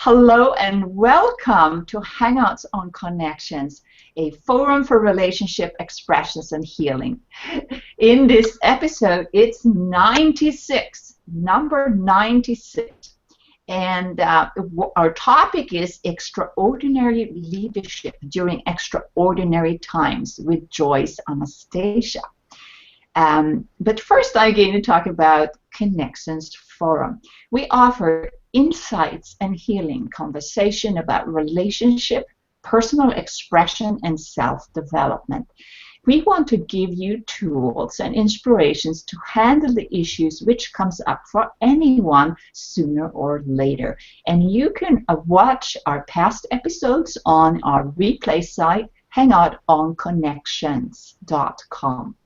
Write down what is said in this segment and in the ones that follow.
Hello and welcome to Hangouts on Connections, a forum for relationship expressions and healing. In this episode, it's 96, number 96. And our topic is extraordinary leadership during extraordinary times with Joyce Anastasia. But first, I'm going to talk about Connections Forum. We offer insights and healing conversation about relationship, personal expression, and self-development. We want to give you tools and inspirations to handle the issues which comes up for anyone sooner or later. And you can watch our past episodes on our replay site, hangoutonconnections.com.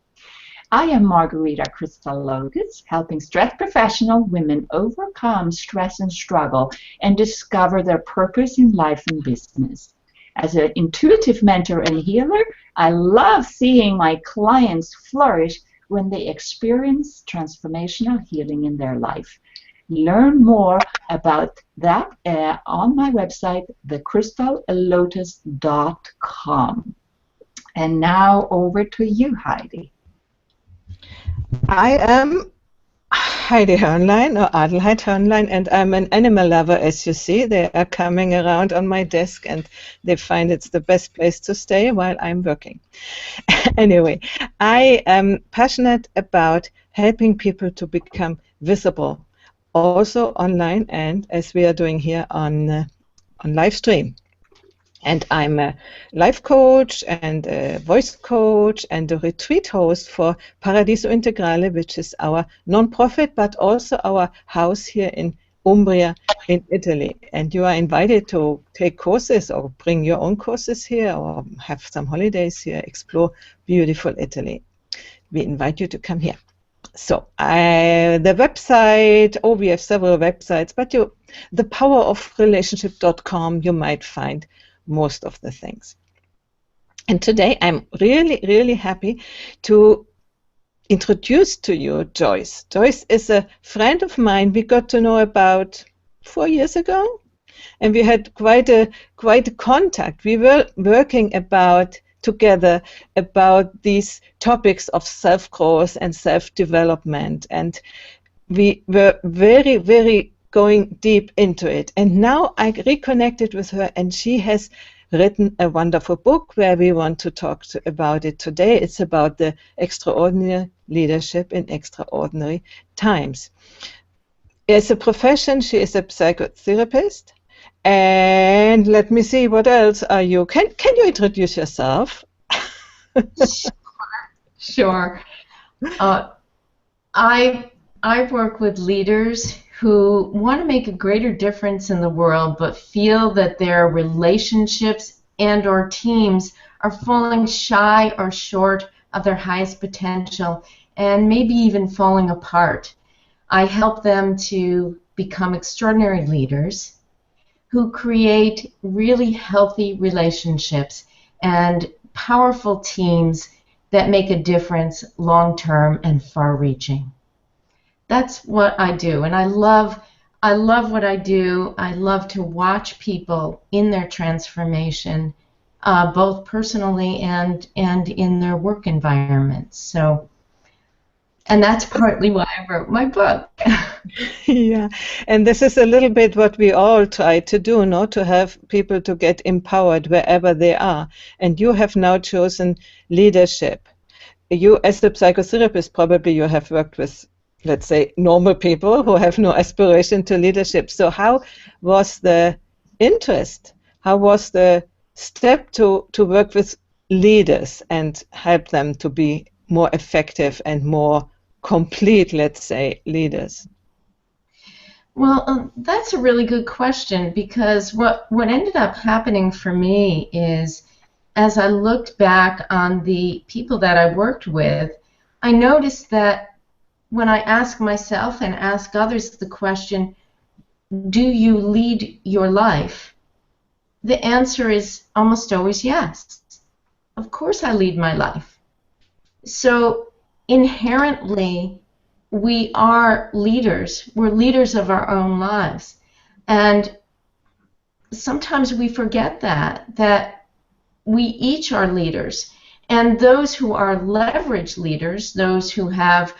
I am Margarita Kristalogus, helping stress professional women overcome stress and struggle and discover their purpose in life and business. As an intuitive mentor and healer, I love seeing my clients flourish when they experience transformational healing in their life. Learn more about that on my website, thecrystallotus.com. And now over to you, Heidi. I am Heidi Hörnlein, or Adelheid Hörnlein, and I'm an animal lover, as you see. They are coming around on my desk, and they find it's the best place to stay while I'm working. Anyway, I am passionate about helping people to become visible, also online, and as we are doing here on live stream. And I'm a life coach and a voice coach and a retreat host for Paradiso Integrale, which is our non-profit, but also our house here in Umbria in Italy. And you are invited to take courses or bring your own courses here or have some holidays here, explore beautiful Italy. We invite you to come here. So the website, we have several websites, but the powerofrelationship.com, you might find most of the things. And today I'm really, really happy to introduce to you Joyce. Joyce is a friend of mine we got to know about 4 years ago, and we had quite a contact. We were working together about these topics of self-growth and self-development, and we were very, very going deep into it. And now I reconnected with her, and she has written a wonderful book where we want to talk about it today. It's about the extraordinary leadership in extraordinary times. As a profession, she is a psychotherapist. And let me see, what else are you? Can you introduce yourself? Sure. I work with leaders who want to make a greater difference in the world but feel that their relationships and or teams are falling shy or short of their highest potential and maybe even falling apart. I help them to become extraordinary leaders who create really healthy relationships and powerful teams that make a difference long-term and far-reaching. That's what I do, and I love what I do. I love to watch people in their transformation, both personally and in their work environments. So, and that's partly why I wrote my book. Yeah, and this is a little bit what we all try to do, to have people to get empowered wherever they are. And you have now chosen leadership. You, as a psychotherapist, probably you have worked with, let's say, normal people who have no aspiration to leadership. So how was the interest? How was the step to work with leaders and help them to be more effective and more complete, let's say, leaders? Well, that's a really good question, because what ended up happening for me is, as I looked back on the people that I worked with, I noticed that when I ask myself and ask others the question, do you lead your life? The answer is almost always yes. Of course I lead my life. So inherently, we are leaders. We're leaders of our own lives. And sometimes we forget that we each are leaders. And those who are leverage leaders, those who have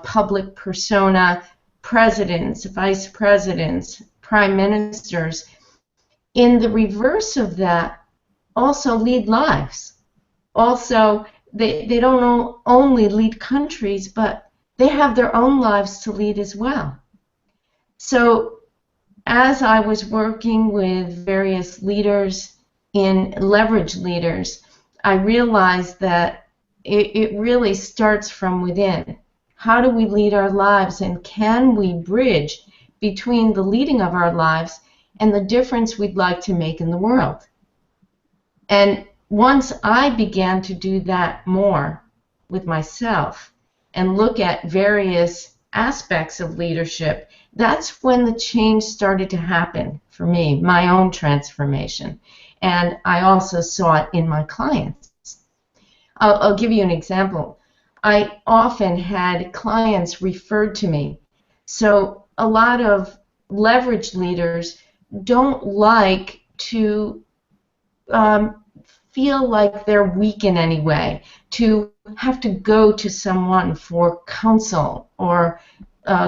public persona, presidents, vice presidents, prime ministers, in the reverse of that, also lead lives. Also, they don't only lead countries, but they have their own lives to lead as well. So as I was working with various leaders, in leverage leaders, I realized that it really starts from within. How do we lead our lives, and can we bridge between the leading of our lives and the difference we'd like to make in the world? And once I began to do that more with myself and look at various aspects of leadership, that's when the change started to happen for me, my own transformation. And I also saw it in my clients. I'll give you an example. I often had clients referred to me. So a lot of leverage leaders don't like to feel like they're weak in any way, to have to go to someone for counsel or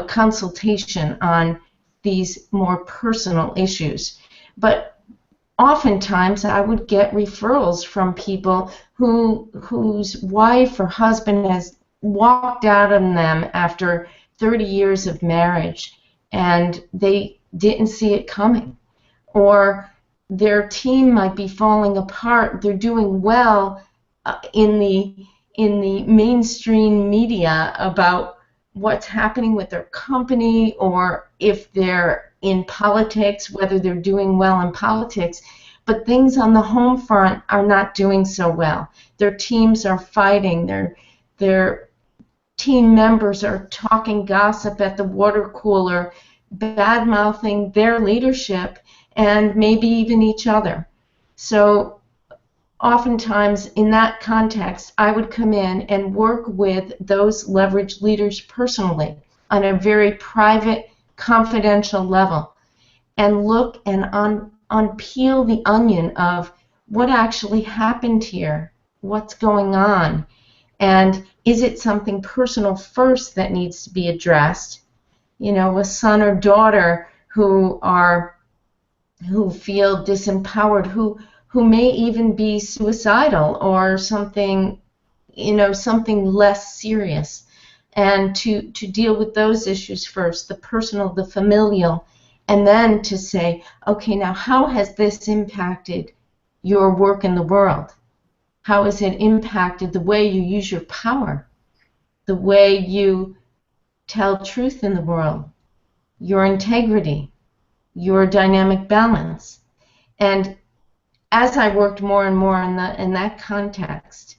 consultation on these more personal issues. But oftentimes I would get referrals from people whose wife or husband has walked out on them after 30 years of marriage and they didn't see it coming. Or their team might be falling apart. They're doing well in the mainstream media about what's happening with their company, or if they're in politics, whether they're doing well in politics, but things on the home front are not doing so well. Their teams are fighting. Their team members are talking gossip at the water cooler, bad-mouthing their leadership and maybe even each other. So oftentimes in that context, I would come in and work with those leverage leaders personally on a very private, confidential level, and look and unpeel the onion of what actually happened here, what's going on, and is it something personal first that needs to be addressed? You know, a son or daughter who feel disempowered, who may even be suicidal or something, something less serious, and to deal with those issues first, the personal, the familial, and then to say, okay, now how has this impacted your work in the world? How has it impacted the way you use your power, the way you tell truth in the world, your integrity, your dynamic balance? And as I worked more and more in that context,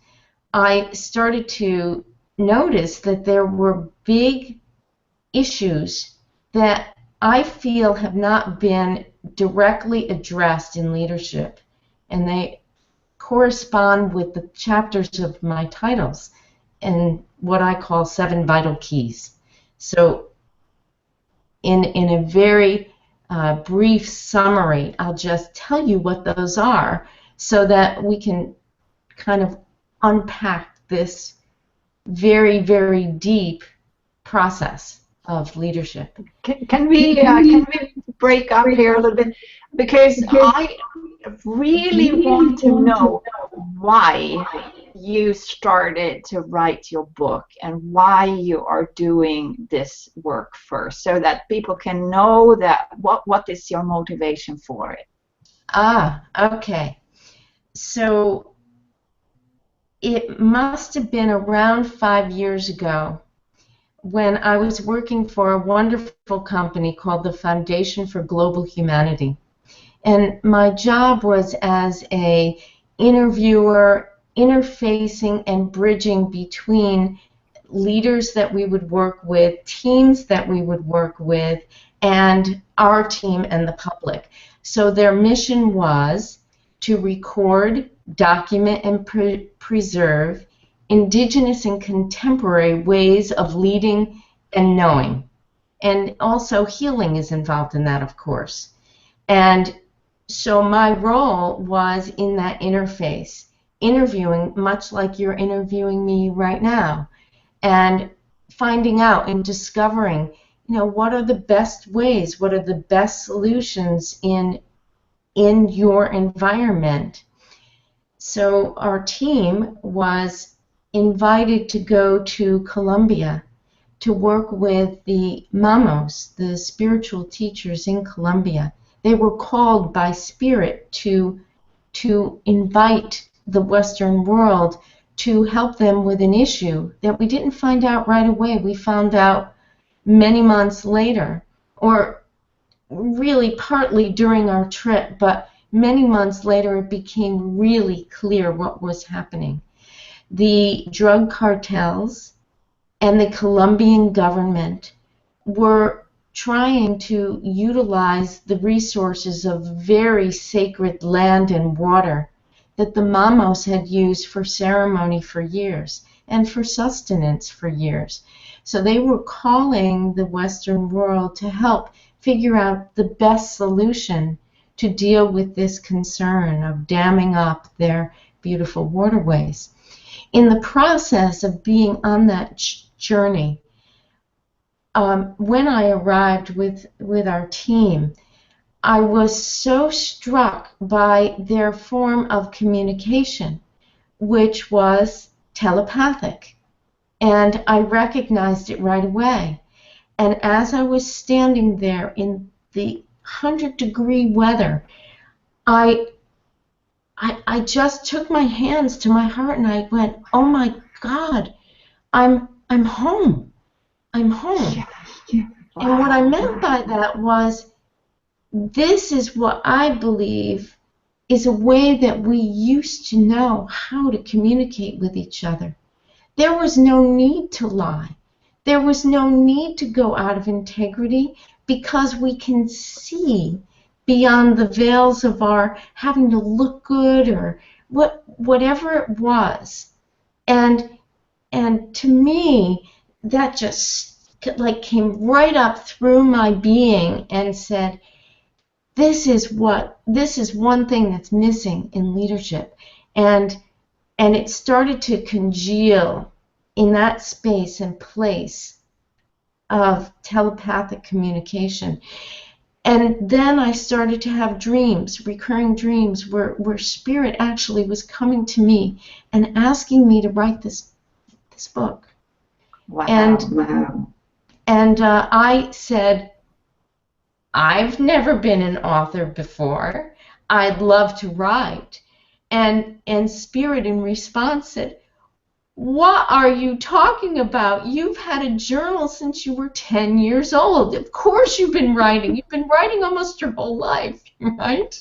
I started to notice that there were big issues that I feel have not been directly addressed in leadership, and they correspond with the chapters of my titles and what I call 7 vital keys. So in a very brief summary, I'll just tell you what those are so that we can kind of unpack this very, very deep process of leadership. Can we break up here a little bit? Because I really want to know why you started to write your book and why you are doing this work first, so that people can know that what is your motivation for it. Okay. So it must have been around 5 years ago when I was working for a wonderful company called the Foundation for Global Humanity. And my job was as a interviewer, interfacing and bridging between leaders that we would work with, teams that we would work with, and our team and the public. So their mission was to record, document, and preserve indigenous and contemporary ways of leading and knowing. And also healing is involved in that, of course. And So my role was in that interface, interviewing, much like you're interviewing me right now, and finding out and discovering, what are the best ways, what are the best solutions in your environment. So our team was invited to go to Colombia to work with the mamos, the spiritual teachers in Colombia. They were called by Spirit to invite the Western world to help them with an issue that we didn't find out right away. We found out many months later, or really partly during our trip, but many months later it became really clear what was happening. The drug cartels and the Colombian government were trying to utilize the resources of very sacred land and water that the mamos had used for ceremony for years and for sustenance for years. So they were calling the Western world to help figure out the best solution to deal with this concern of damming up their beautiful waterways. In the process of being on that journey, when I arrived with our team, I was so struck by their form of communication, which was telepathic. And I recognized it right away. And as I was standing there in the 100-degree weather, I just took my hands to my heart and I went, "Oh my God, I'm home. I'm home." Yeah. Wow. And what I meant by that was, this is what I believe is a way that we used to know how to communicate with each other. There was no need to lie. There was no need to go out of integrity, because we can see beyond the veils of our having to look good or whatever it was. And to me, that just like came right up through my being and said, this is one thing that's missing in leadership. And it started to congeal in that space and place of telepathic communication. And then I started to have dreams, recurring dreams, where Spirit actually was coming to me and asking me to write this book. Wow. And I said, I've never been an author before. I'd love to write. And Spirit in response said, "What are you talking about? You've had a journal since you were 10 years old. Of course you've been writing. You've been writing almost your whole life, right?"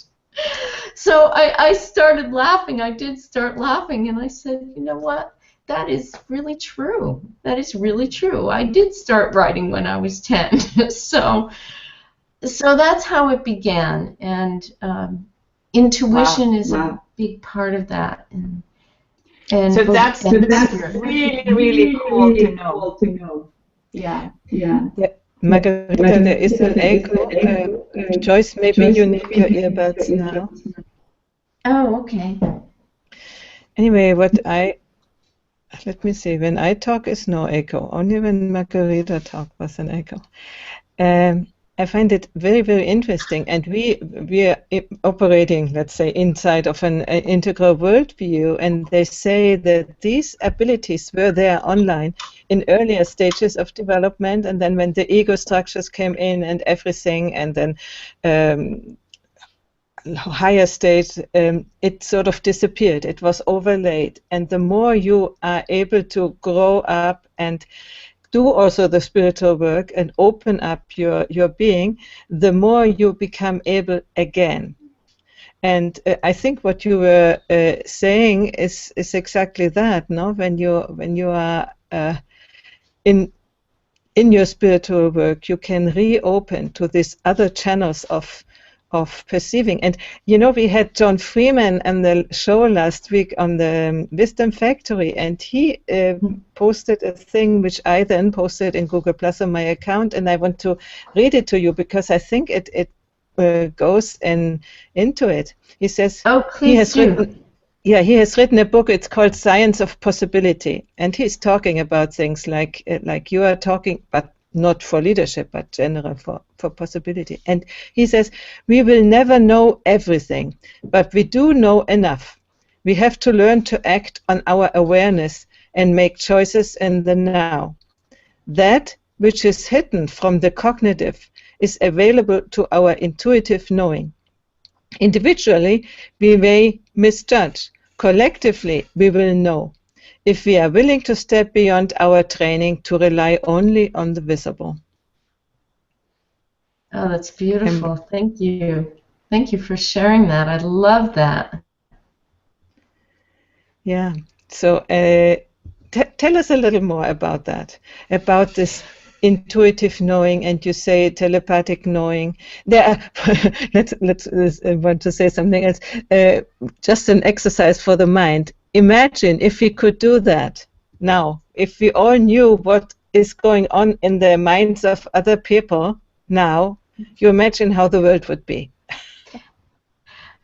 So I started laughing. I did start laughing, and I said, "You know what? That is really true. That is really true. I did start writing when I was 10. So that's how it began. And intuition is a big part of that. And so that's really, really cool to know. Yeah. Margarita, there is an echo. Joyce, maybe you need your earbuds now. Oh, okay. Anyway, let me see. When I talk, is no echo. Only when Margarita talks was an echo. I find it very, very interesting, and we are operating, let's say, inside of an integral worldview, and they say that these abilities were there online in earlier stages of development, and then when the ego structures came in and everything, and then higher state, it sort of disappeared. It was overlaid, and the more you are able to grow up and do also the spiritual work and open up your being, the more you become able again. And I think what you were saying is exactly that, no? When you are in your spiritual work, you can reopen to these other channels of perceiving. And we had John Freeman on the show last week on the Wisdom Factory, and he posted a thing which I then posted in Google Plus on my account, and I want to read it to you because I think it goes into it. He says Oh, he please has do. written. Yeah, he has written a book. It's called Science of Possibility, and he's talking about things like you are talking, but not for leadership, but general for possibility. And he says we will never know everything, but we do know enough. We have to learn to act on our awareness and make choices in the now. That which is hidden from the cognitive is available to our intuitive knowing. Individually, we may misjudge. Collectively, we will know if we are willing to step beyond our training to rely only on the visible. Oh, that's beautiful. Thank you. Thank you for sharing that. I love that. Yeah. So tell us a little more about that, about this intuitive knowing, and you say telepathic knowing. There are, let's want to say something else. Just an exercise for the mind. Imagine if we could do that now. If we all knew what is going on in the minds of other people now, you imagine how the world would be.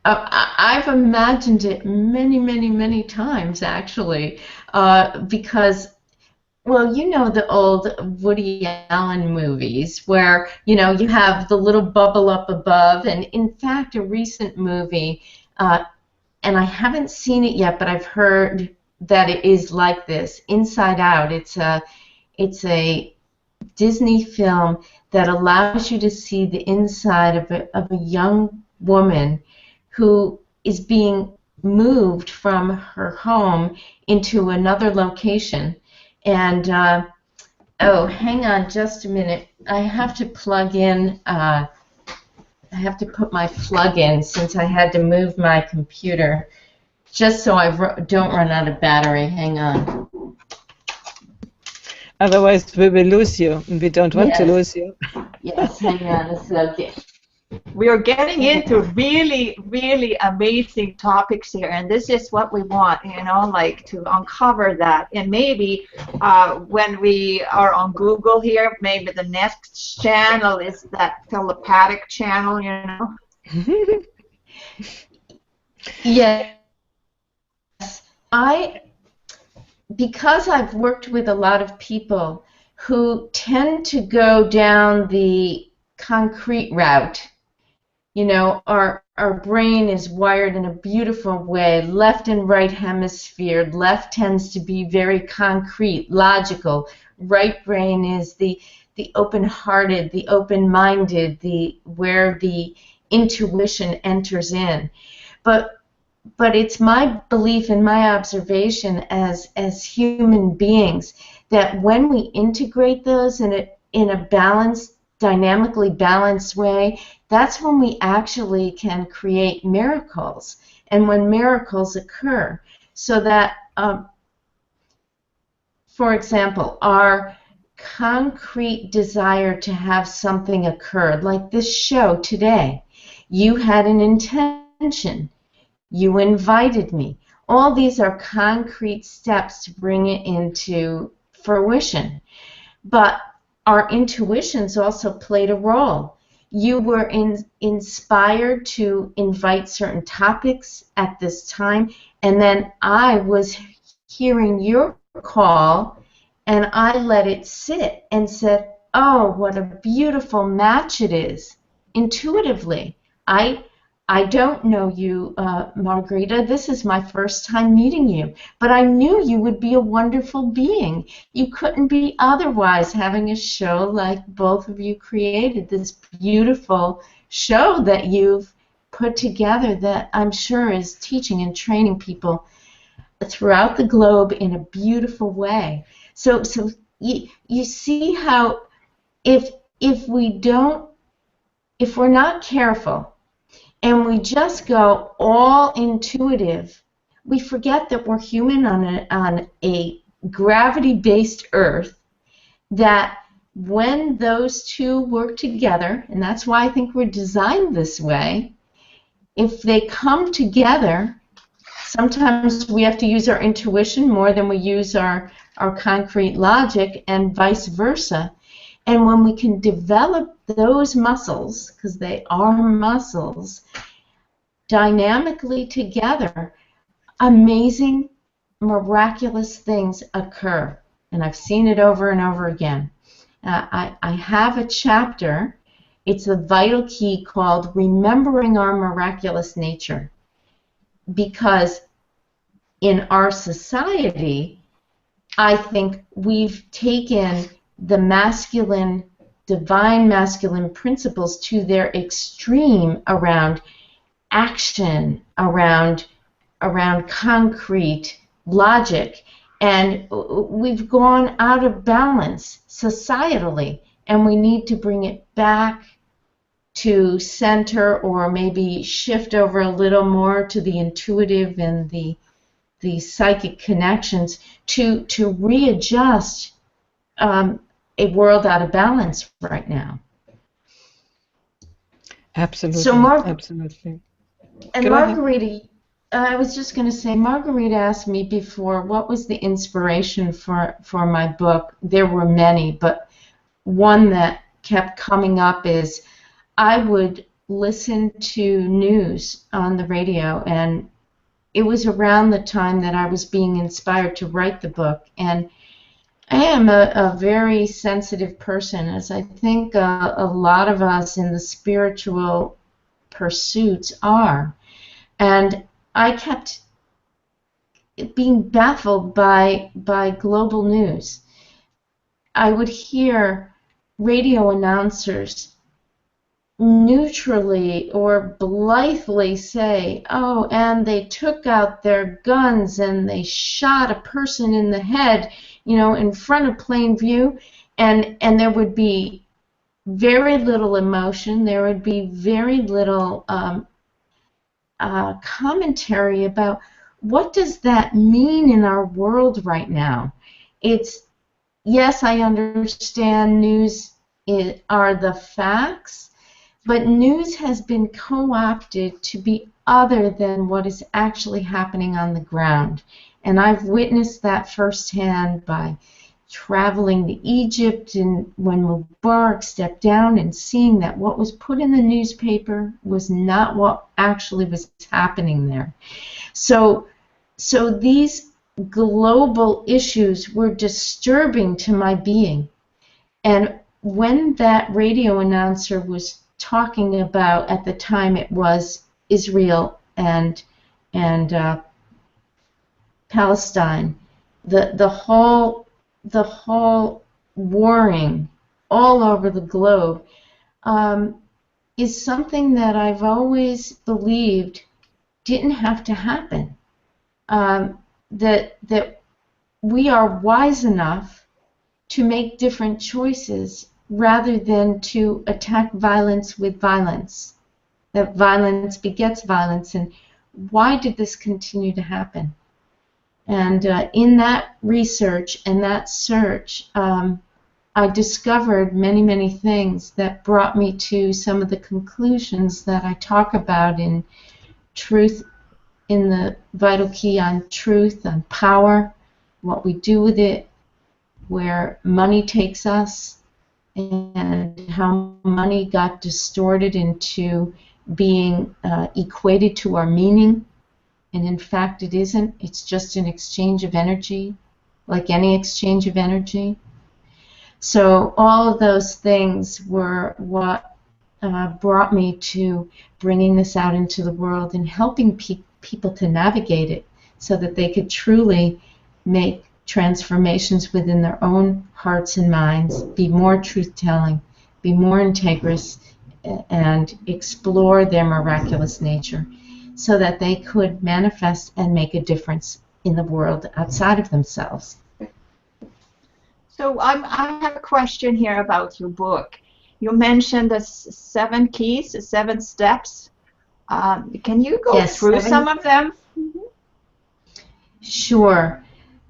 I've imagined it many, many, many times, actually, because, well, you know the old Woody Allen movies where, you know, you have the little bubble up above, and in fact, a recent movie, and I haven't seen it yet, but I've heard that it is like this, Inside Out. It's a Disney film that allows you to see the inside of a young woman who is being moved from her home into another location. And, oh, hang on just a minute. I have to plug in, I have to put my plug in since I had to move my computer, just so I don't run out of battery. Hang on. Otherwise, we will lose you, and we don't want to lose you. Yes, hang on a second. We are getting into really, really amazing topics here, and this is what we want, you know, like to uncover that. And maybe when we are on Google here, maybe the next channel is that telepathic channel, you know. Yes. Because I've worked with a lot of people who tend to go down the concrete route. You know, our brain is wired in a beautiful way, left and right hemisphere. Left tends to be very concrete, logical. Right brain is the open-hearted, the open-minded, where the intuition enters in. But it's my belief and my observation as human beings that when we integrate those in a balanced, dynamically balanced way, that's when we actually can create miracles, and when miracles occur. So that, for example, our concrete desire to have something occur, like this show today, you had an intention. You invited me. All these are concrete steps to bring it into fruition. But our intuitions also played a role. You were inspired to invite certain topics at this time, and then I was hearing your call, and I let it sit and said, oh, what a beautiful match it is, intuitively. I don't know you, Margarita. This is my first time meeting you. But I knew you would be a wonderful being. You couldn't be otherwise, having a show like both of you created, this beautiful show that you've put together that I'm sure is teaching and training people throughout the globe in a beautiful way. So you see how if we're not careful, and we just go all intuitive, we forget that we're human on a gravity-based Earth, that when those two work together, and that's why I think we're designed this way, if they come together, sometimes we have to use our intuition more than we use our concrete logic, and vice versa. And when we can develop those muscles, because they are muscles, dynamically together, amazing, miraculous things occur. And I've seen it over and over again. I have a chapter, it's a vital key called Remembering Our Miraculous Nature. Because in our society, I think we've taken the masculine, divine masculine principles to their extreme around action, around concrete logic, and we've gone out of balance societally, and we need to bring it back to center, or maybe shift over a little more to the intuitive and the psychic connections to readjust a world out of balance right now. Absolutely. So Absolutely. And Go Margarita, I was just going to say, Margarita asked me before what was the inspiration for my book. There were many, but one that kept coming up is I would listen to news on the radio, and it was around the time that I was being inspired to write the book. And I am a very sensitive person, as I think a lot of us in the spiritual pursuits are. And I kept being baffled by global news. I would hear radio announcers neutrally or blithely say, oh, and they took out their guns and they shot a person in the head, in front of plain view, and there would be very little emotion, there would be very little commentary about what does that mean in our world right now. It's, yes, I understand news are the facts, but news has been co-opted to be other than what is actually happening on the ground. And I've witnessed that firsthand by traveling to Egypt, and when Mubarak stepped down and seeing that what was put in the newspaper was not what actually was happening there. So these global issues were disturbing to my being. And when that radio announcer was talking about, at the time it was Israel and Palestine, the whole warring all over the globe is something that I've always believed didn't have to happen. That we are wise enough to make different choices rather than to attack violence with violence. That violence begets violence, and why did this continue to happen? And in that research and that search, I discovered many, many things that brought me to some of the conclusions that I talk about in Truth, in the vital key on truth, on power, what we do with it, where money takes us, and how money got distorted into being equated to our meaning. And in fact, it isn't. It's just an exchange of energy, like any exchange of energy. So all of those things were what brought me to bringing this out into the world and helping people to navigate it so that they could truly make transformations within their own hearts and minds, be more truth-telling, be more integrous, and explore their miraculous nature, so that they could manifest and make a difference in the world outside of themselves. So I have a question here about your book. You mentioned the 7 keys, the 7 steps. Can you go through some of them? Sure.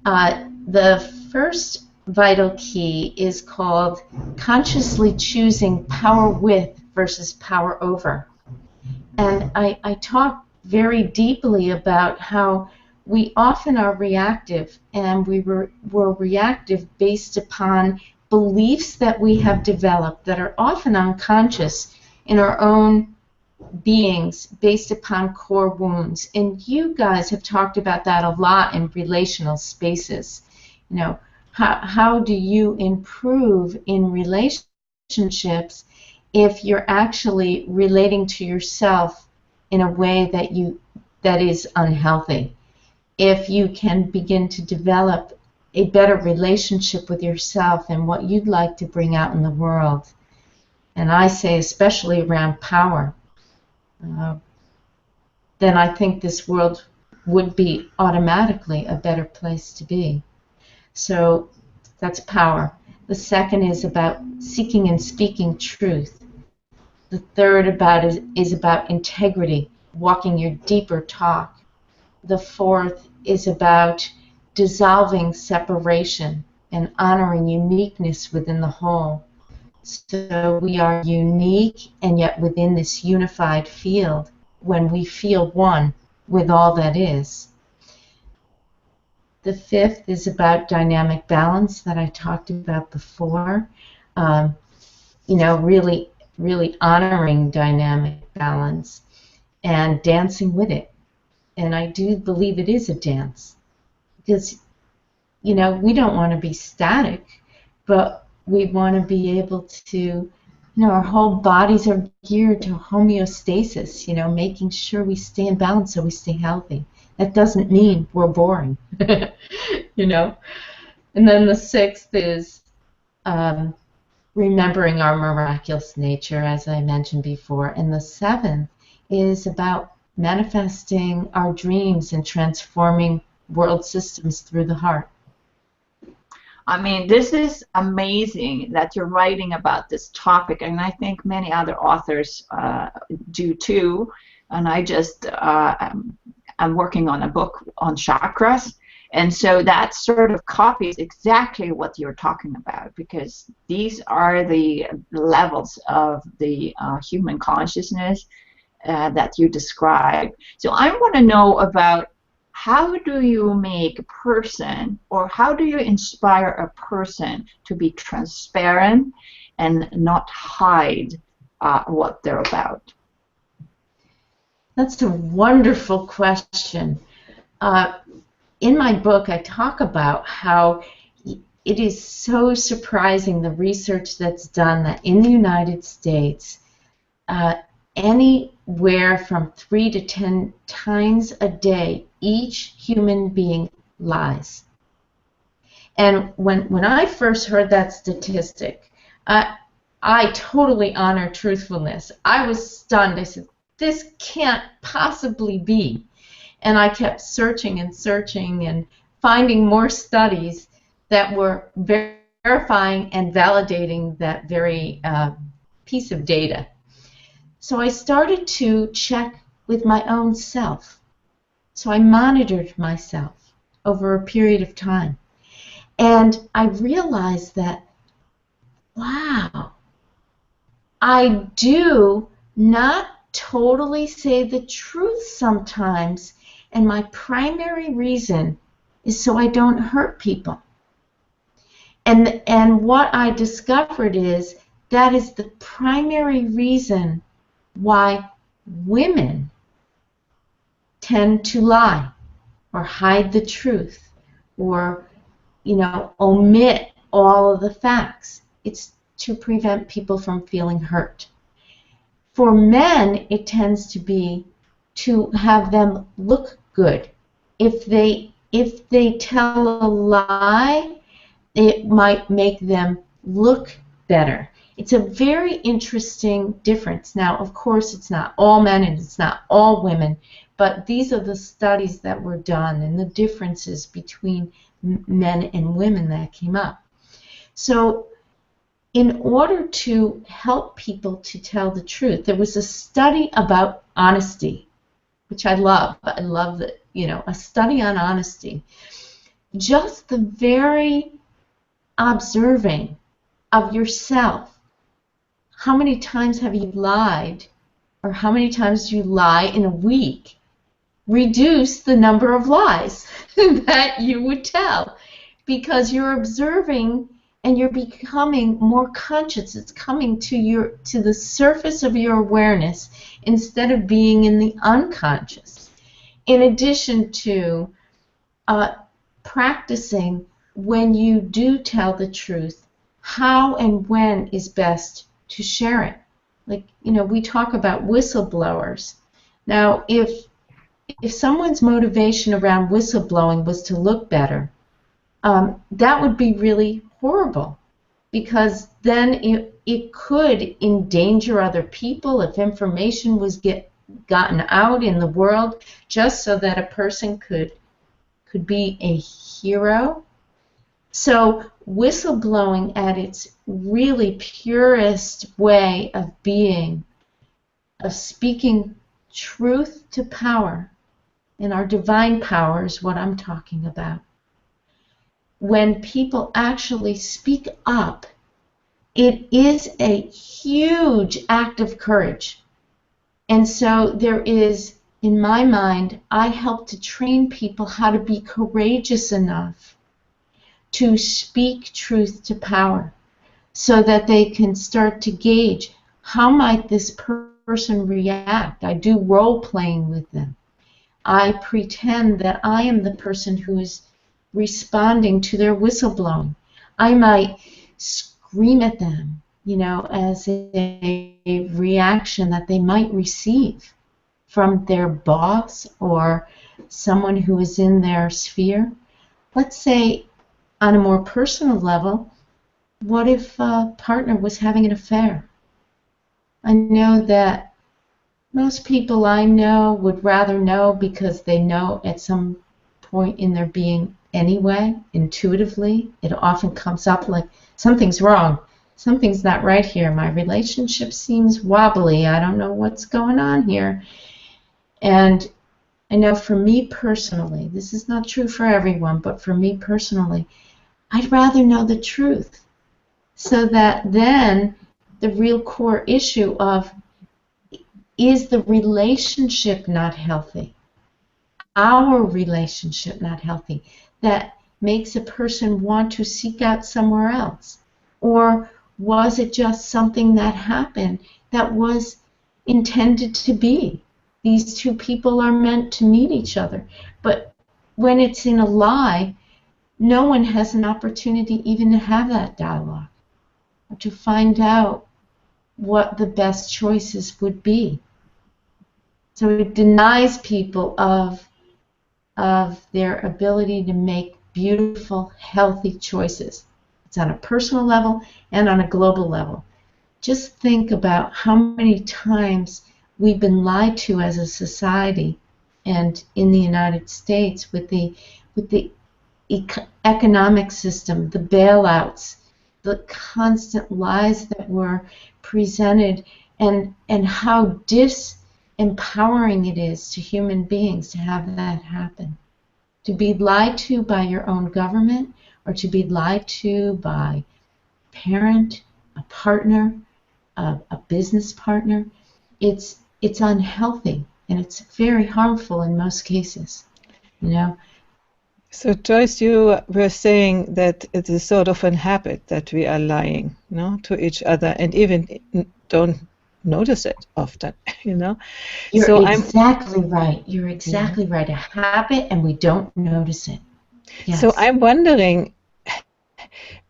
The first vital key is called consciously choosing power with versus power over. And I talk very deeply about how we often are reactive, and we're reactive based upon beliefs that we have developed that are often unconscious in our own beings based upon core wounds. And you guys have talked about that a lot in relational spaces. You know, how do you improve in relationships if you're actually relating to yourself in a way that is unhealthy? If you can begin to develop a better relationship with yourself and what you'd like to bring out in the world, and I say especially around power, then I think this world would be automatically a better place to be. So that's power. The second is about seeking and speaking truth. The third is about integrity, walking your deeper talk. The fourth is about dissolving separation and honoring uniqueness within the whole. So we are unique, and yet within this unified field, when we feel one with all that is. The fifth is about dynamic balance that I talked about before. Really, really honoring dynamic balance and dancing with it. And I do believe it is a dance, because, we don't want to be static, but we want to be able to, our whole bodies are geared to homeostasis, making sure we stay in balance so we stay healthy. That doesn't mean we're boring, And then the sixth is remembering our miraculous nature, as I mentioned before. And the seventh is about manifesting our dreams and transforming world systems through the heart. I mean, this is amazing that you're writing about this topic, and I think many other authors do too. And I just, I'm working on a book on chakras, and so that sort of copies exactly what you're talking about, because these are the levels of the human consciousness that you describe. So I want to know about, how do you make a person, or how do you inspire a person to be transparent and not hide what they're about? That's a wonderful question. In my book, I talk about how it is so surprising, the research that's done, that in the United States, anywhere from 3 to 10 times a day, each human being lies. And when I first heard that statistic, I totally honor truthfulness. I was stunned. I said, this can't possibly be. And I kept searching and searching and finding more studies that were verifying and validating that very piece of data. So I started to check with my own self. So I monitored myself over a period of time. And I realized that, wow, I do not totally say the truth sometimes, and my primary reason is so I don't hurt people. And what I discovered is that is the primary reason why women tend to lie or hide the truth or, omit all of the facts. It's to prevent people from feeling hurt. For men, it tends to be to have them look good. If they tell a lie, it might make them look better. It's a very interesting difference. Now, of course, it's not all men and it's not all women, but these are the studies that were done and the differences between men and women that came up. So in order to help people to tell the truth, there was a study about honesty, which I love. I love that, a study on honesty. Just the very observing of yourself. How many times have you lied, or how many times do you lie in a week? Reduce the number of lies that you would tell, because you're observing and you're becoming more conscious. It's coming to the surface of your awareness instead of being in the unconscious. In addition to practicing, when you do tell the truth, how and when is best to share it. Like, we talk about whistleblowers. Now, if someone's motivation around whistleblowing was to look better, that would be really horrible, because then it could endanger other people if information was gotten out in the world just so that a person could be a hero. So whistleblowing at its really purest way of being, of speaking truth to power, and our divine power is what I'm talking about. When people actually speak up, it is a huge act of courage. And so there is, in my mind, I help to train people how to be courageous enough to speak truth to power, so that they can start to gauge, how might this person react? I do role playing with them. I pretend that I am the person who is responding to their whistleblowing. I might scream at them, as a reaction that they might receive from their boss or someone who is in their sphere. Let's say, on a more personal level, what if a partner was having an affair? I know that most people I know would rather know, because they know at some point in their being anyway, intuitively. It often comes up like, something's wrong. Something's not right here. My relationship seems wobbly. I don't know what's going on here. And I know for me personally, this is not true for everyone, but for me personally, I'd rather know the truth, so that then the real core issue of, is the relationship not healthy? Our relationship not healthy, that makes a person want to seek out somewhere else? Or was it just something that happened that was intended to be? These two people are meant to meet each other. But when it's in a lie, no one has an opportunity even to have that dialogue, or to find out what the best choices would be. So it denies people of their ability to make beautiful, healthy choices. It's on a personal level and on a global level. Just think about how many times we've been lied to as a society, and in the United States with the economic system, the bailouts, the constant lies that were presented, and how disempowering it is to human beings to have that happen. To be lied to by your own government, or to be lied to by a parent, a partner, a business partner, it's unhealthy, and it's very harmful in most cases. So Joyce, you were saying that it is sort of a habit that we are lying, to each other, and even don't notice it often, You're So exactly right. You're exactly right. A habit, and we don't notice it. Yes. So I'm wondering,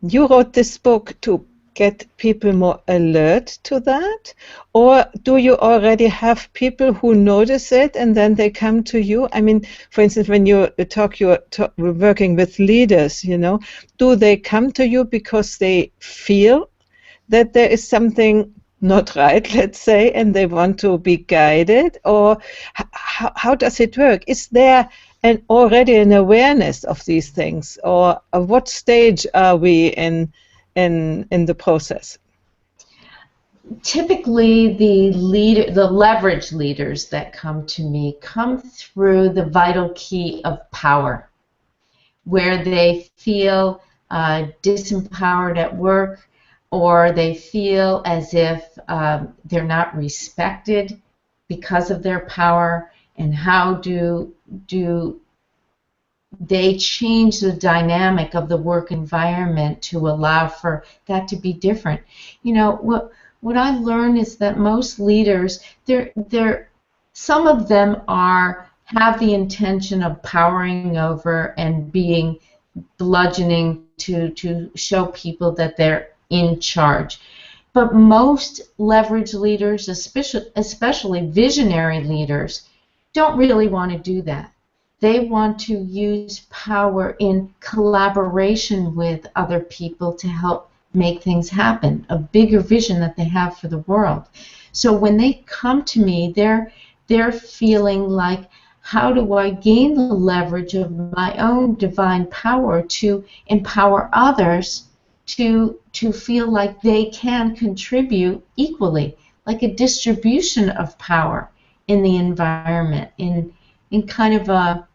you wrote this book to get people more alert to that, or do you already have people who notice it and then they come to you? I mean, for instance, when you're working with leaders, do they come to you because they feel that there is something not right, let's say, and they want to be guided? Or how does it work? Is there already an awareness of these things, or at what stage are we in the process? Typically, the leverage leaders that come to me come through the vital key of power, where they feel disempowered at work, or they feel as if they're not respected because of their power. And how do they change the dynamic of the work environment to allow for that to be different. You know, what I learned is that most leaders, some of them have the intention of powering over and being bludgeoning to show people that they're in charge. But most leverage leaders, especially visionary leaders, don't really want to do that. They want to use power in collaboration with other people to help make things happen, a bigger vision that they have for the world. So when they come to me, they're feeling like, how do I gain the leverage of my own divine power to empower others to feel like they can contribute equally, like a distribution of power in the environment, in kind of a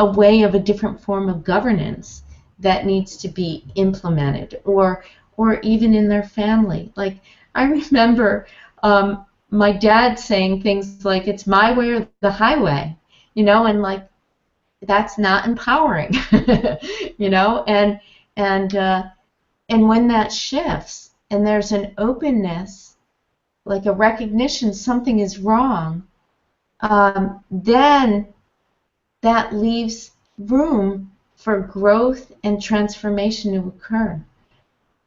way of a different form of governance that needs to be implemented, or even in their family. Like, I remember my dad saying things like, it's my way or the highway, you know, and like, that's not empowering, you know, and when that shifts and there's an openness, like a recognition something is wrong, then that leaves room for growth and transformation to occur.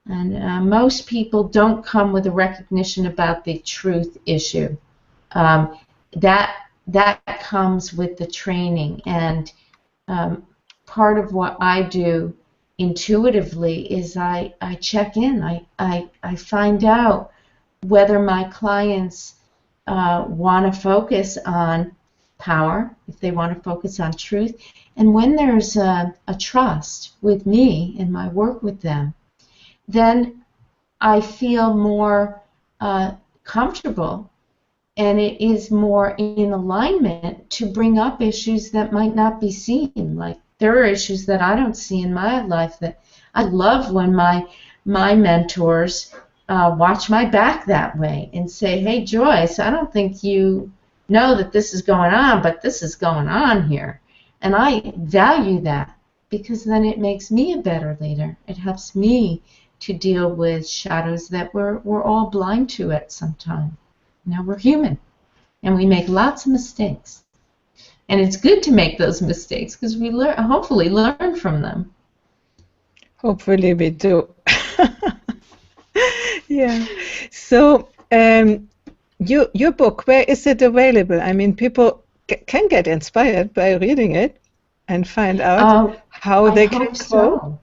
And most people don't come with a recognition about the truth issue. That comes with the training, and part of what I do intuitively is I check in. I find out whether my clients want to focus on power, if they want to focus on truth, and when there's a trust with me in my work with them, then I feel more comfortable, and it is more in alignment to bring up issues that might not be seen. Like, there are issues that I don't see in my life that I love when my mentors watch my back that way and say, hey, Joyce, I don't think you know that this is going on, but this is going on here. And I value that, because then it makes me a better leader. It helps me to deal with shadows that we're all blind to at some time. You know, we're human, and we make lots of mistakes. And it's good to make those mistakes, because we hopefully learn from them. Hopefully we do. Yeah. So your book, where is it available? I mean, people can get inspired by reading it and find out how they can grow. So.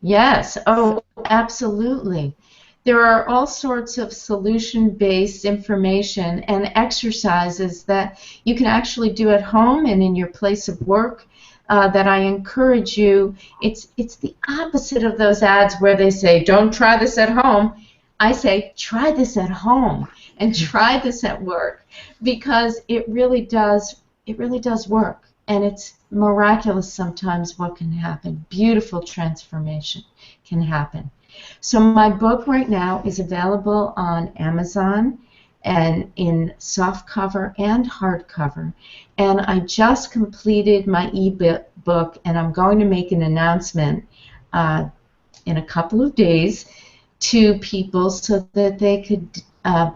Yes. Oh, absolutely. There are all sorts of solution-based information and exercises that you can actually do at home and in your place of work that I encourage you. It's the opposite of those ads where they say, don't try this at home. I say, try this at home and try this at work, because it really does work. And it's miraculous sometimes what can happen. Beautiful transformation can happen. So my book right now is available on Amazon, and in softcover and hardcover. And I just completed my ebook, and I'm going to make an announcement in a couple of days to people so that they could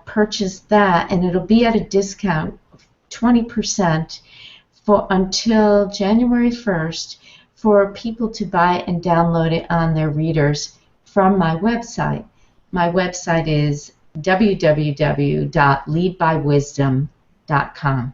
purchase that, and it'll be at a discount of 20% for until January 1st for people to buy and download it on their readers from my website. My website is www.leadbywisdom.com.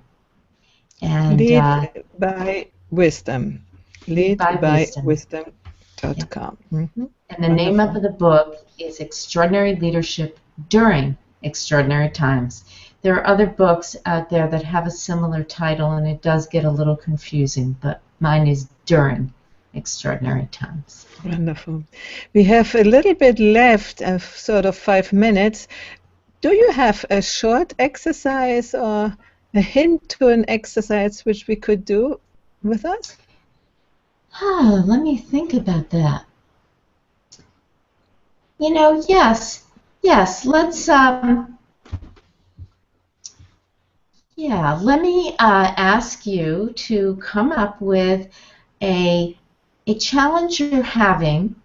And Lead by Wisdom. Leadbywisdom.com. Mm-hmm. And the name of the book is Extraordinary Leadership During Extraordinary Times. There are other books out there that have a similar title, and it does get a little confusing, but mine is During Extraordinary Times. Wonderful. We have a little bit left, of sort of 5 minutes. Do you have a short exercise or a hint to an exercise which we could do with us? Let me think about that. You know, yes, let's, let me ask you to come up with a challenge you're having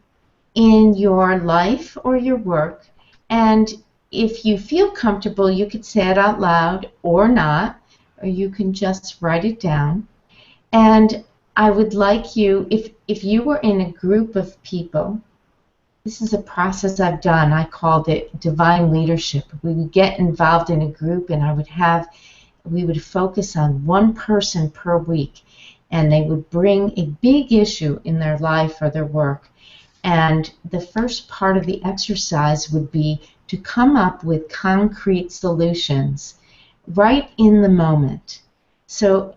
in your life or your work, and if you feel comfortable, you could say it out loud or not, or you can just write it down. And I would like you, if you were in a group of people, this is a process I've done. I called it divine leadership. We would get involved in a group, and we would focus on one person per week, and they would bring a big issue in their life or their work. And the first part of the exercise would be to come up with concrete solutions right in the moment. So,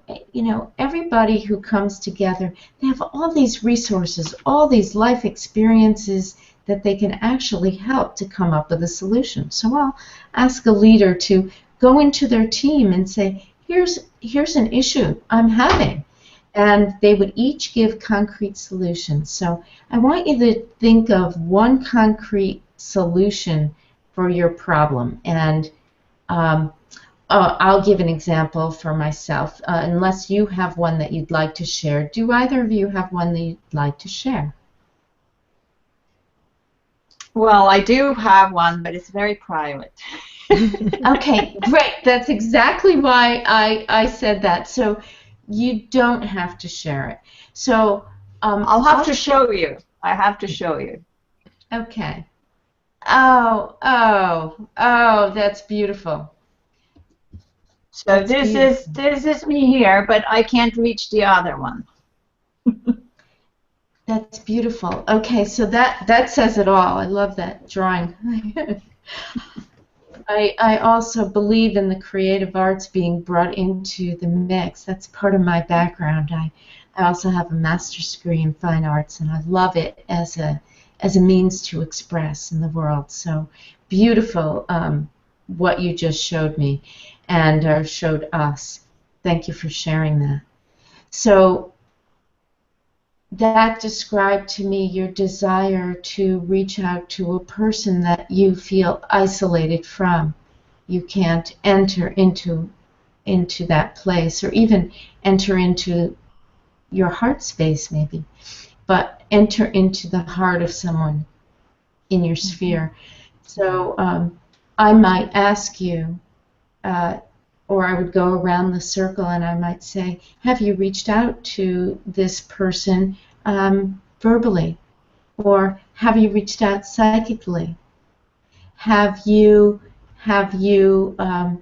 everybody who comes together, they have all these resources, all these life experiences that they can actually help to come up with a solution. So I'll ask a leader to go into their team and say, here's an issue I'm having. And they would each give concrete solutions. So I want you to think of one concrete solution for your problem. And I'll give an example for myself, unless you have one that you'd like to share. Do either of you have one that you'd like to share? Well, I do have one, but it's very private. Okay, great. That's exactly why I said that. So you don't have to share it. So I'll have to show you. I have to show you. Okay. Oh, that's beautiful. So this is me here, but I can't reach the other one. That's beautiful. Okay, so that says it all. I love that drawing. I also believe in the creative arts being brought into the mix. That's part of my background. I also have a master's degree in fine arts, and I love it as a means to express in the world. So beautiful what you just showed me and showed us. Thank you for sharing that. So that described to me your desire to reach out to a person that you feel isolated from. You can't enter into that place, or even enter into your heart space maybe, but enter into the heart of someone in your sphere. So I might ask you, or I would go around the circle and I might say, have you reached out to this person verbally? Or have you reached out psychically? Have you done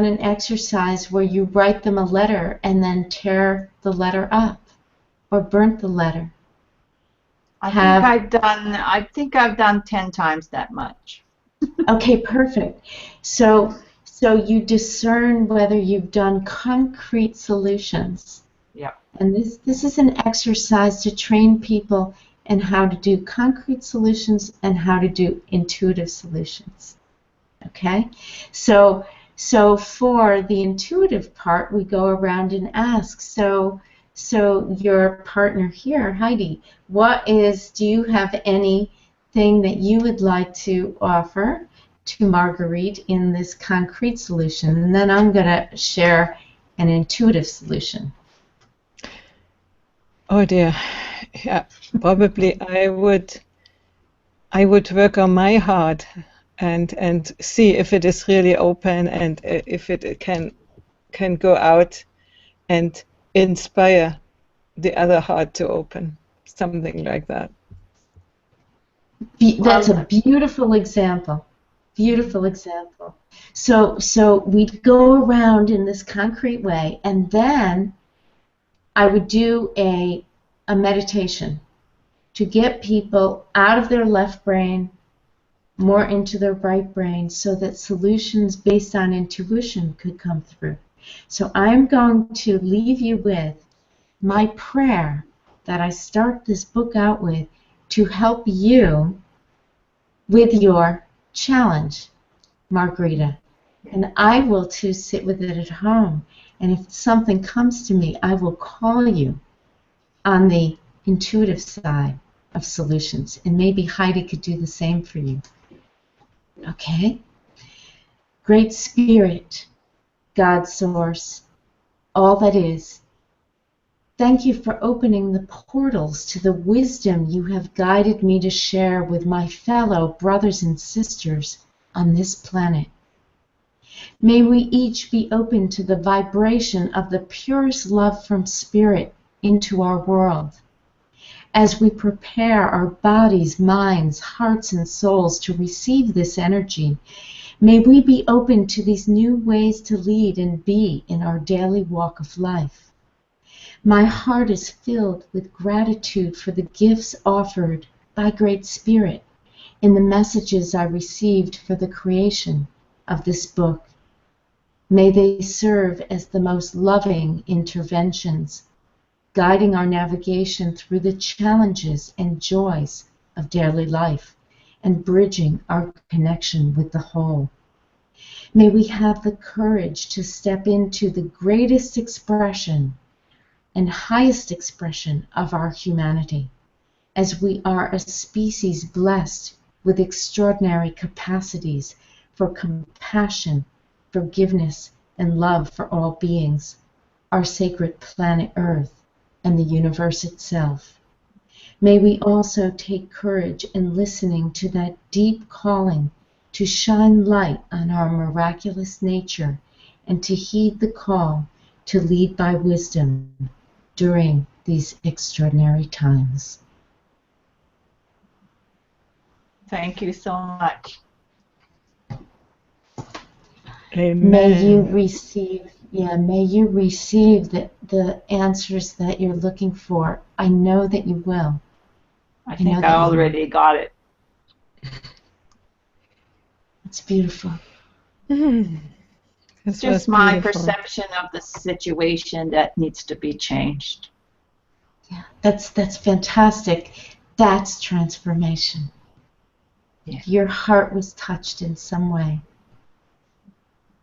an exercise where you write them a letter and then tear the letter up, or burnt the letter? I think I've done 10 times that much. Okay, perfect. So you discern whether you've done concrete solutions. Yeah. And this is an exercise to train people in how to do concrete solutions and how to do intuitive solutions. Okay? So for the intuitive part, we go around and ask. So your partner here, Heidi, do you have anything that you would like to offer to Marguerite in this concrete solution? And then I'm going to share an intuitive solution. Oh dear. Yeah, probably I would work on my heart and see if it is really open, and if it can go out and inspire the other heart to open, something like that. That's a beautiful example. Beautiful example. So we'd go around in this concrete way, and then I would do a meditation to get people out of their left brain, more into their right brain, so that solutions based on intuition could come through. So I'm going to leave you with my prayer that I start this book out with to help you with your challenge, Margarita. And I will too sit with it at home. And if something comes to me, I will call you on the intuitive side of solutions. And maybe Heidi could do the same for you. Okay? Great Spirit, God Source, all that is, Thank you for opening the portals to the wisdom you have guided me to share with my fellow brothers and sisters on this planet. May we each be open to the vibration of the purest love from Spirit into our world. As we prepare our bodies, minds, hearts, and souls to receive this energy, may we be open to these new ways to lead and be in our daily walk of life. My heart is filled with gratitude for the gifts offered by Great Spirit in the messages I received for the creation of this book. May they serve as the most loving interventions, guiding our navigation through the challenges and joys of daily life and bridging our connection with the whole. May we have the courage to step into the greatest expression and highest expression of our humanity, as we are a species blessed with extraordinary capacities for compassion, forgiveness, and love for all beings, our sacred planet Earth, and the universe itself. May we also take courage in listening to that deep calling to shine light on our miraculous nature and to heed the call to lead by wisdom during these extraordinary times. Thank you so much. Amen. May you receive the answers that you're looking for. I know that you will. I think I already got it. It's beautiful. It's just my perception of the situation that needs to be changed. Yeah, that's fantastic. That's transformation. Yeah. Your heart was touched in some way.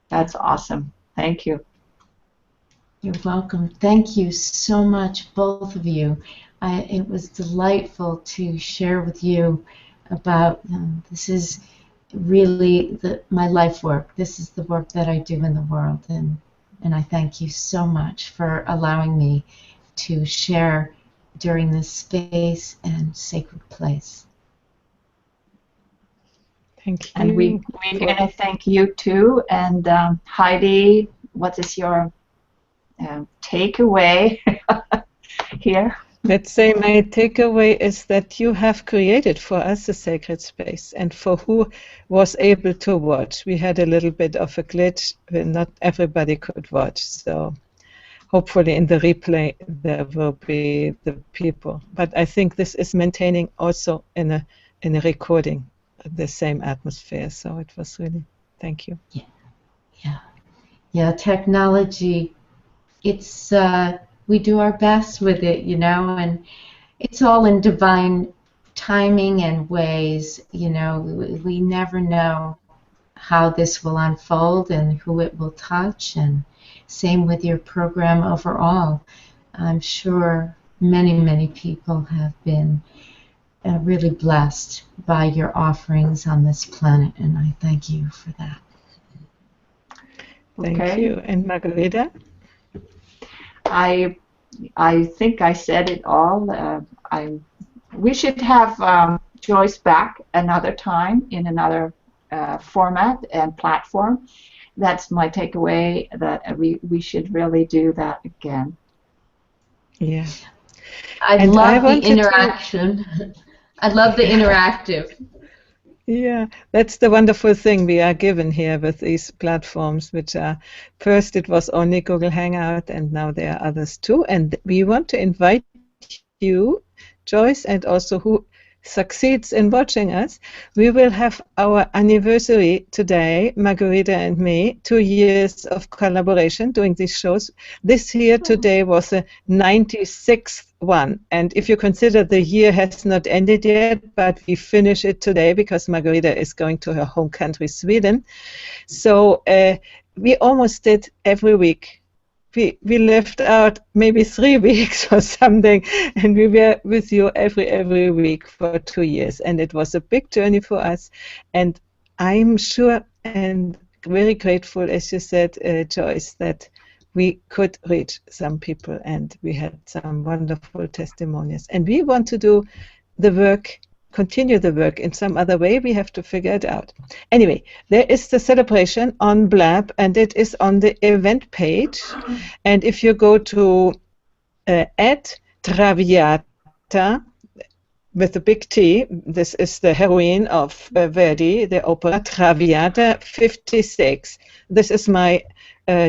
That's awesome. Thank you. You're welcome. Thank you so much, both of you. It was delightful to share with you about this is really my life work. This is the work that I do in the world, and I thank you so much for allowing me to share during this space and sacred place. Thank you. And we're going to thank you too. And Heidi, what is your takeaway here? Let's say my takeaway is that you have created for us a sacred space, and for who was able to watch. We had a little bit of a glitch where not everybody could watch, so hopefully in the replay there will be the people. But I think this is maintaining also in a recording the same atmosphere, so it was really, thank you. Yeah, technology, it's we do our best with it, and it's all in divine timing and ways. We never know how this will unfold and who it will touch, and same with your program overall. I'm sure many people have been really blessed by your offerings on this planet, and I thank you for that. Thank you. And Margarita? I think I said it all. We should have Joyce back another time in another format and platform. That's my takeaway, that we should really do that again. Yeah. I love the interaction. I love the interactive. Yeah, that's the wonderful thing we are given here with these platforms, which are, first it was only Google Hangout, and now there are others too. And we want to invite you, Joyce, and also who succeeds in watching us. We will have our anniversary today, Margarita and me, 2 years of collaboration doing these shows. This year today was the 96th one, and if you consider the year has not ended yet, but we finish it today because Margarita is going to her home country, Sweden. So we almost did every week. We left out maybe 3 weeks or something, and we were with you every week for 2 years, and it was a big journey for us. And I'm sure and very grateful, as you said, Joyce, that we could reach some people, and we had some wonderful testimonies. And we want to do the work, continue the work in some other way. We have to figure it out. Anyway, there is the celebration on Blab, and it is on the event page. And if you go to at Traviata, with the big T, this is the heroine of Verdi, the opera, Traviata 56. This is my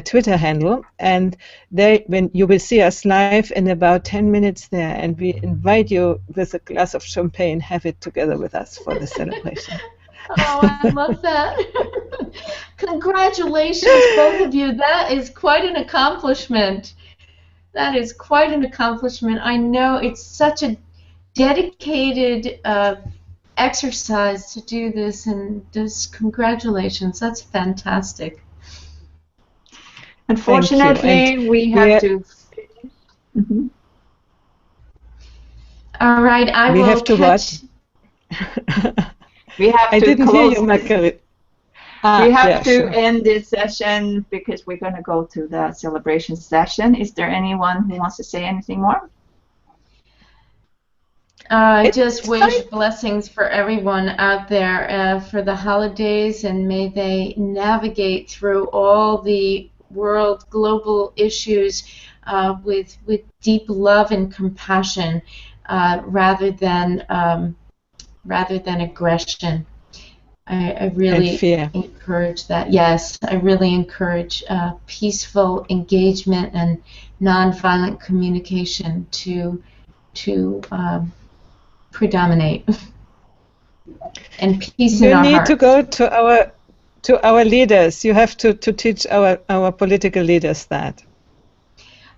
Twitter handle, and when you will see us live in about 10 minutes there, and we invite you with a glass of champagne, have it together with us for the celebration. Oh, I love that. Congratulations, both of you. That is quite an accomplishment. That is quite an accomplishment. I know it's such a dedicated exercise to do this, and just congratulations. That's fantastic. Unfortunately, we have to. Mm-hmm. All right, I we will have to catch. We have I to didn't hear close. you, Margaret. We have to sure. end this session because we're going to go to the celebration session. Is there anyone who wants to say anything more? I just wish blessings for everyone out there for the holidays, and may they navigate through all the world global issues with deep love and compassion rather than aggression. I really encourage that. Yes, I really encourage peaceful engagement and nonviolent communication to predominate, and peace in our hearts. You need to go to our leaders. You have to teach our political leaders that.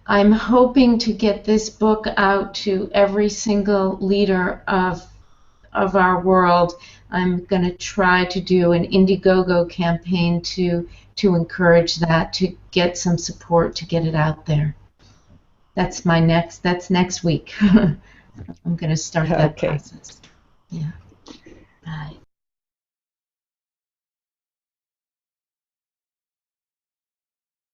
I'm hoping to get this book out to every single leader of our world. I'm going to try to do an Indiegogo campaign to encourage that, to get some support to get it out there. That's next week. I'm going to start that process. Yeah. Bye.